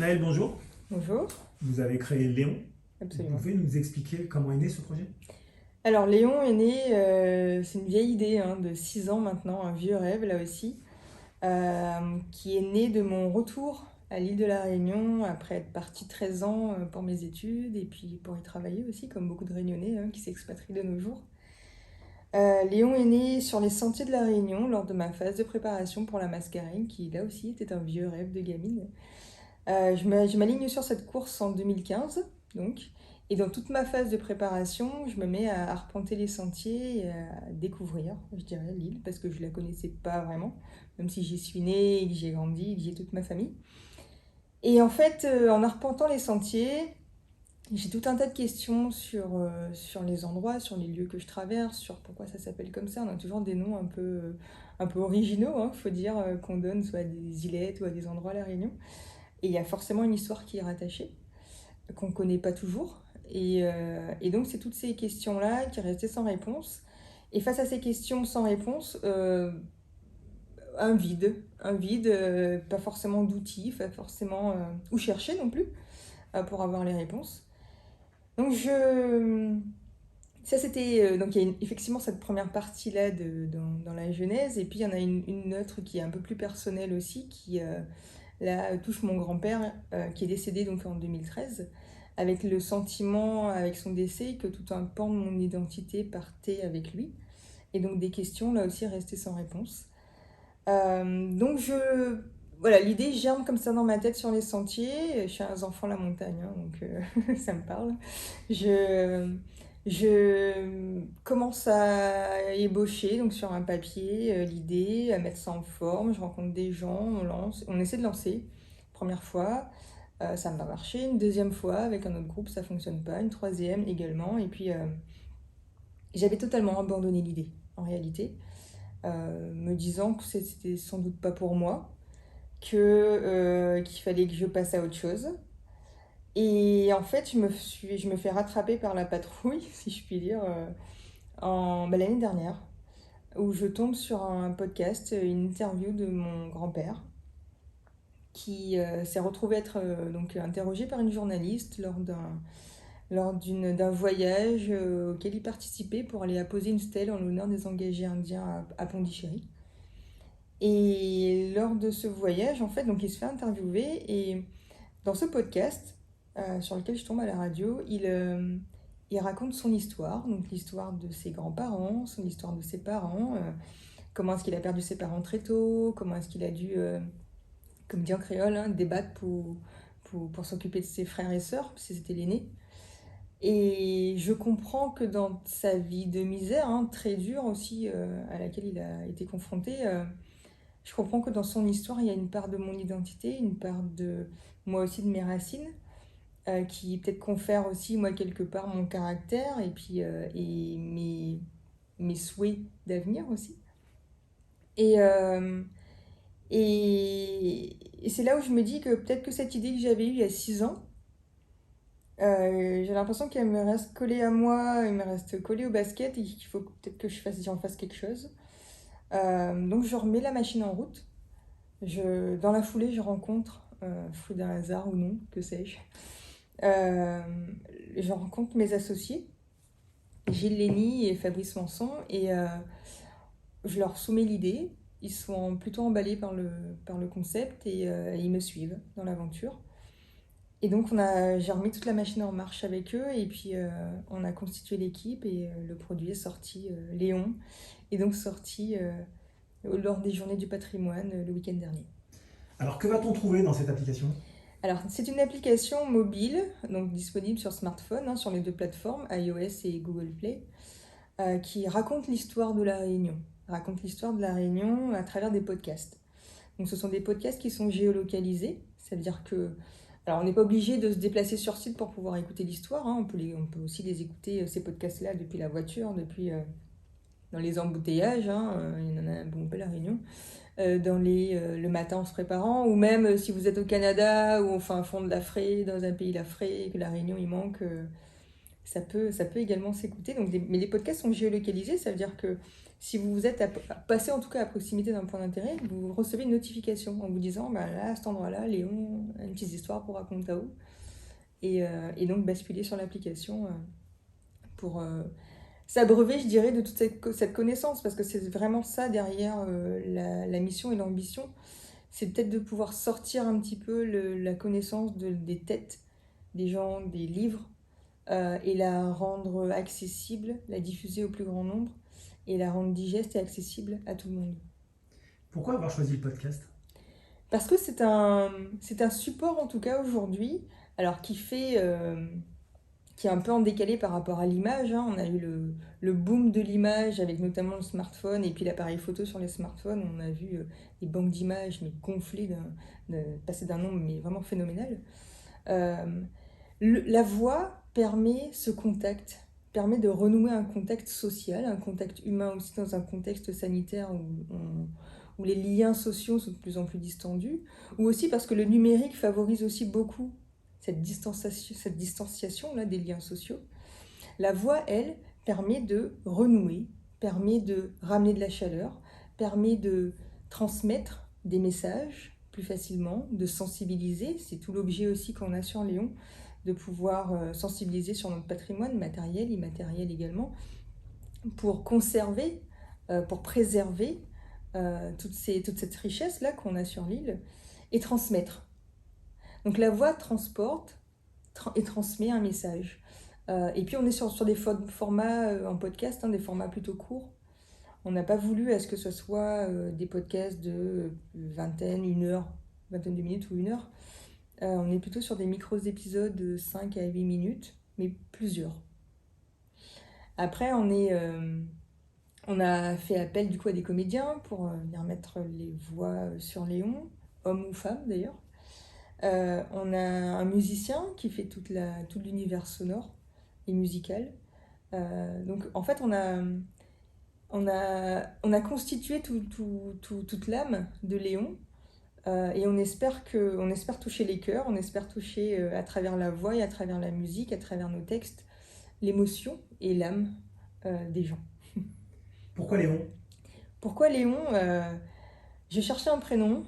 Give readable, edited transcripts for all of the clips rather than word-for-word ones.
Naël, bonjour. Bonjour, Vous avez créé Léon. Vous absolument. pouvez nous expliquer comment est né ce projet? Alors Léon est né, c'est une vieille idée de 6 ans maintenant, un vieux rêve là aussi, qui est né de mon retour à l'île de la Réunion après être partie 13 ans pour mes études et puis pour y travailler aussi, comme beaucoup de Réunionnais qui s'expatrient de nos jours. Léon est né sur les sentiers de la Réunion lors de ma phase de préparation pour la Mascarene, qui là aussi était un vieux rêve de gamine. Je m'aligne sur cette course en 2015, donc, et dans toute ma phase de préparation, je me mets à arpenter les sentiers et à découvrir, je dirais, l'île, parce que je la connaissais pas vraiment, même si j'y suis née, et que j'y ai grandi, et que j'y ai toute ma famille. Et en fait, en arpentant les sentiers, j'ai tout un tas de questions sur les endroits, sur les lieux que je traverse, sur pourquoi ça s'appelle comme ça. On a toujours des noms un peu originaux, faut dire, qu'on donne soit à des îlettes ou à des endroits à La Réunion. Et il y a forcément une histoire qui est rattachée, qu'on ne connaît pas toujours. Et donc, c'est toutes ces questions-là qui restaient sans réponse. Et face à ces questions sans réponse, un vide, pas forcément d'outils, pas forcément où chercher non plus pour avoir les réponses. Donc, ça, c'était. Donc, il y a effectivement cette première partie-là dans la genèse, et puis il y en a une autre qui est un peu plus personnelle aussi, qui, là, touche mon grand-père qui est décédé donc en 2013, avec le sentiment, avec son décès, que tout un pan de mon identité partait avec lui. Et donc des questions, là aussi, restaient sans réponse. Donc voilà, l'idée germe comme ça dans ma tête sur les sentiers. Je suis un enfant de la montagne, donc ça me parle. Je, je commence à ébaucher donc sur un papier l'idée, à mettre ça en forme. Je rencontre des gens, on essaie de lancer. Première fois, ça m'a marché. Une deuxième fois, avec un autre groupe, ça fonctionne pas. Une troisième également. Et puis, j'avais totalement abandonné l'idée, en réalité, me disant que c'était sans doute pas pour moi, qu'il fallait que je passe à autre chose. Et en fait, je me fais rattraper par la patrouille, si je puis dire, l'année dernière, où je tombe sur un podcast, une interview de mon grand-père, qui s'est retrouvé être donc interrogé par une journaliste lors d'un voyage auquel il participait pour aller apposer une stèle en l'honneur des engagés indiens à Pondichéry. Et lors de ce voyage, en fait, donc il se fait interviewer et dans ce podcast sur lequel je tombe à la radio, il raconte son histoire, donc l'histoire de ses grands-parents, son histoire de ses parents, comment est-ce qu'il a perdu ses parents très tôt, comment est-ce qu'il a dû, comme dit en créole, débattre pour s'occuper de ses frères et sœurs, parce que c'était l'aîné. Et je comprends que dans sa vie de misère, très dure aussi, à laquelle il a été confronté, je comprends que dans son histoire, il y a une part de mon identité, une part de moi aussi de mes racines, qui peut-être confère aussi, moi, quelque part, mon caractère et puis et mes souhaits d'avenir aussi. Et, euh, et c'est là où je me dis que peut-être que cette idée que j'avais eue il y a 6 ans, j'ai l'impression qu'elle me reste collée à moi, elle me reste collée au basket et qu'il faut peut-être que j'en fasse quelque chose. Donc je remets la machine en route. Dans la foulée, je rencontre, fruit d'un hasard ou non, que sais-je, euh, je rencontre mes associés, Gilles Lény et Fabrice Manson, et je leur soumets l'idée. Ils sont plutôt emballés par le concept et ils me suivent dans l'aventure. Et donc j'ai remis toute la machine en marche avec eux et puis on a constitué l'équipe et le produit est sorti, Léon, est donc sorti lors des Journées du patrimoine le week-end dernier. Alors, que va-t-on trouver dans cette application? Alors, c'est une application mobile, donc disponible sur smartphone, sur les deux plateformes, iOS et Google Play, qui raconte l'histoire de la Réunion. Raconte l'histoire de la Réunion à travers des podcasts. Donc, ce sont des podcasts qui sont géolocalisés, c'est-à-dire que, alors, on n'est pas obligé de se déplacer sur site pour pouvoir écouter l'histoire. On peut aussi les écouter, ces podcasts-là, depuis la voiture, depuis dans les embouteillages. Il y en a un bon peu à la Réunion. Le matin en se préparant, ou même si vous êtes au Canada ou au fin fond de l'Afrique, dans un pays l'Afrique, que la Réunion il manque, ça peut également s'écouter. Mais les podcasts sont géolocalisés, ça veut dire que si vous êtes passé en tout cas à proximité d'un point d'intérêt, vous recevez une notification en vous disant bah, là, à cet endroit-là, Léon a une petite histoire pour raconter à vous. Et donc basculer sur l'application pour s'abreuver, je dirais, de toute cette connaissance, parce que c'est vraiment ça derrière la mission et l'ambition. C'est peut-être de pouvoir sortir un petit peu la connaissance des têtes des gens, des livres, et la rendre accessible, la diffuser au plus grand nombre, et la rendre digeste et accessible à tout le monde. Pourquoi avoir choisi le podcast? Parce que c'est un support, en tout cas aujourd'hui, alors qui est un peu en décalé par rapport à l'image. Hein. On a eu le boom de l'image avec notamment le smartphone et puis l'appareil photo sur les smartphones. On a vu des banques d'images mais gonflées, passer d'un nombre mais vraiment phénoménal. La voix permet ce contact, permet de renouer un contact social, un contact humain aussi dans un contexte sanitaire où les liens sociaux sont de plus en plus distendus, ou aussi parce que le numérique favorise aussi beaucoup cette distanciation là, des liens sociaux. La voix, elle, permet de renouer, permet de ramener de la chaleur, permet de transmettre des messages plus facilement, de sensibiliser. C'est tout l'objet aussi qu'on a sur Léon, de pouvoir sensibiliser sur notre patrimoine matériel, immatériel également, pour conserver, pour préserver toute cette richesse-là qu'on a sur l'île et transmettre. Donc la voix transporte et transmet un message. Et puis on est sur des formats en podcast, hein, des formats plutôt courts. On n'a pas voulu à ce que ce soit des podcasts de vingtaine de minutes ou une heure. On est plutôt sur des micros-épisodes de 5 à 8 minutes, mais plusieurs. Après, on a fait appel du coup à des comédiens pour venir mettre les voix sur Léon, hommes ou femmes d'ailleurs. On a un musicien qui fait tout l'univers sonore et musical. Donc en fait, on a constitué toute l'âme de Léon et on espère toucher les cœurs, on espère toucher à travers la voix et à travers la musique, à travers nos textes, l'émotion et l'âme des gens. Pourquoi Léon? Pourquoi Léon Je cherchais un prénom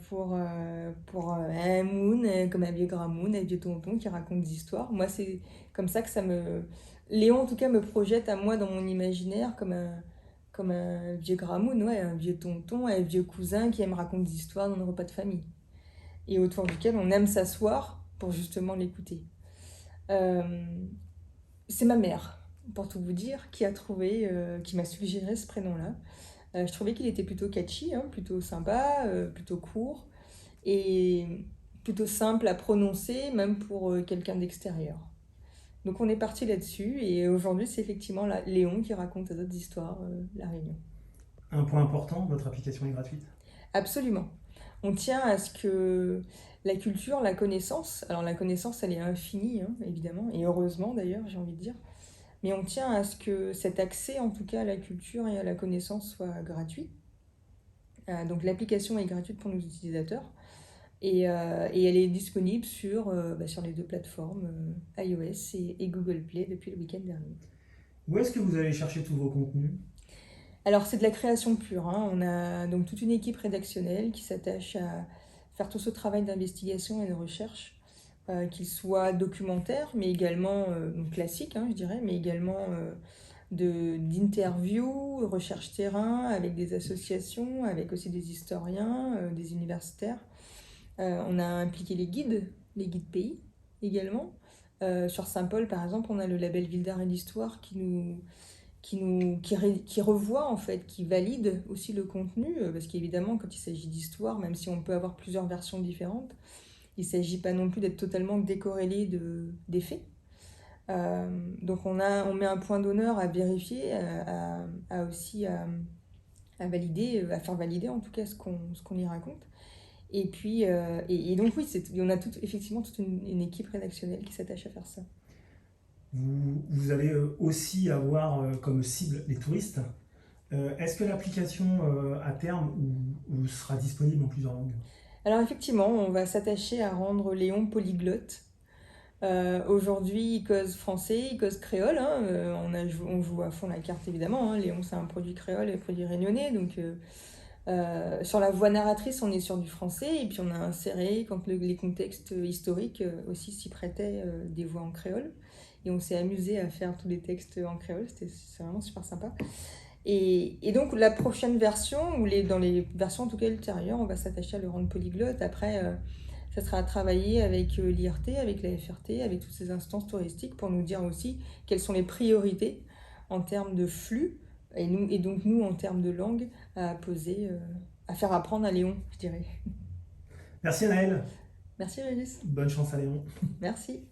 pour un moon, comme un vieux gramoun, un vieux tonton qui raconte des histoires. Moi, c'est comme ça que Léon, en tout cas, me projette à moi dans mon imaginaire comme un vieux gramoun, ouais, un vieux tonton, un vieux cousin qui aime raconter des histoires dans nos repas de famille. Et autour duquel on aime s'asseoir pour justement l'écouter. C'est ma mère, pour tout vous dire, qui m'a suggéré ce prénom-là. Je trouvais qu'il était plutôt catchy, hein, plutôt sympa, plutôt court et plutôt simple à prononcer, même pour quelqu'un d'extérieur. Donc on est parti là-dessus et aujourd'hui c'est effectivement Léon qui raconte d'autres histoires, La Réunion. Un point important, votre application est gratuite? Absolument. On tient à ce que la culture, la connaissance, alors la connaissance elle est infinie hein, évidemment, et heureusement d'ailleurs j'ai envie de dire, mais on tient à ce que cet accès en tout cas à la culture et à la connaissance soit gratuit. Donc l'application est gratuite pour nos utilisateurs et elle est disponible sur les deux plateformes iOS et Google Play depuis le week-end dernier. Où est-ce que vous allez chercher tous vos contenus? Alors c'est de la création pure, hein. On a donc toute une équipe rédactionnelle qui s'attache à faire tout ce travail d'investigation et de recherche, qu'il soit documentaire, mais également classique, hein, je dirais, mais également d'interviews, recherche terrain, avec des associations, avec aussi des historiens, des universitaires. On a impliqué les guides pays également. Sur Saint-Paul, par exemple, on a le label Ville d'Art et d'Histoire qui revoit en fait, qui valide aussi le contenu, parce qu'évidemment quand il s'agit d'histoire, même si on peut avoir plusieurs versions différentes, il ne s'agit pas non plus d'être totalement décorrélé des faits. Donc on met un point d'honneur à vérifier, aussi à valider, à faire valider en tout cas ce qu'on y raconte. Et puis et donc oui, on a effectivement toute une équipe rédactionnelle qui s'attache à faire ça. Vous allez aussi avoir comme cible les touristes. Est-ce que l'application à terme sera disponible en plusieurs langues? Alors effectivement, on va s'attacher à rendre Léon polyglotte. Aujourd'hui, ils causent français, ils causent créole, hein. On joue à fond la carte évidemment, hein. Léon, c'est un produit créole et un produit réunionnais. Donc, sur la voix narratrice, on est sur du français. Et puis, on a inséré, quand les contextes historiques aussi s'y prêtaient, des voix en créole. Et on s'est amusé à faire tous les textes en créole. C'est vraiment super sympa. Et donc, la prochaine version, dans les versions en tout cas ultérieures, on va s'attacher à le rendre polyglotte. Après, ça sera à travailler avec l'IRT, avec la FRT, avec toutes ces instances touristiques pour nous dire aussi quelles sont les priorités en termes de flux et donc nous en termes de langue à poser, à faire apprendre à Léon, je dirais. Merci Anaël, Merci Régis. bonne chance à Léon. Merci.